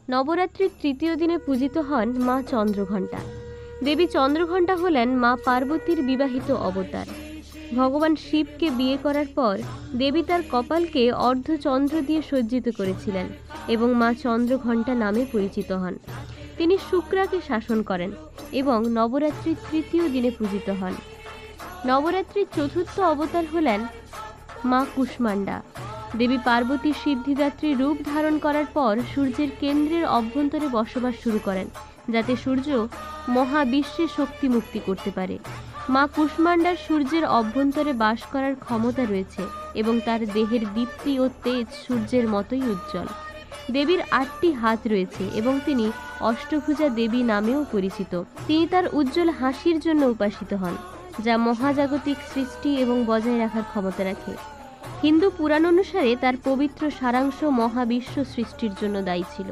নবরাত্রির তৃতীয় দিনে পূজিত হন মা চন্দ্রঘণ্টা। দেবী চন্দ্রঘণ্টা হলেন মা পার্বতীর বিবাহিত অবতার। ভগবান শিবকে বিয়ে করার পর দেবী তার কপালকে অর্ধচন্দ্র দিয়ে সজ্জিত করেছিলেন এবং মা চন্দ্রঘণ্টা নামে পরিচিত হন। তিনি শুক্রাকে শাসন করেন এবং নবরাত্রির তৃতীয় দিনে পূজিত হন। নবরাত্রির চতুর্থ অবতার হলেন মা কুষ্মাণ্ডা। দেবী পার্বতী সিদ্ধিদাত্রী রূপ ধারণ করার পর সূর্যের কেন্দ্রের অভ্যন্তরে বসবাস শুরু করেন, যাতে সূর্য মহাবিশ্বে শক্তি মুক্তি করতে পারে। মা কুষ্মাণ্ডার সূর্যের অভ্যন্তরে বাস করার ক্ষমতা রয়েছে এবং তার দেহের দীপ্তি ও তেজ সূর্যের মতোই উজ্জ্বল। দেবীর 8টি হাত রয়েছে এবং তিনি অষ্টভুজা দেবী নামেও পরিচিত। তিনি তার উজ্জ্বল হাসির জন্য উপাসিত হন, যা মহাজাগতিক সৃষ্টি এবং বজায় রাখার ক্ষমতা রাখে। হিন্দু পুরাণ অনুসারে তার পবিত্র সারাংশ মহাবিশ্ব সৃষ্টির জন্য দায়ী ছিল।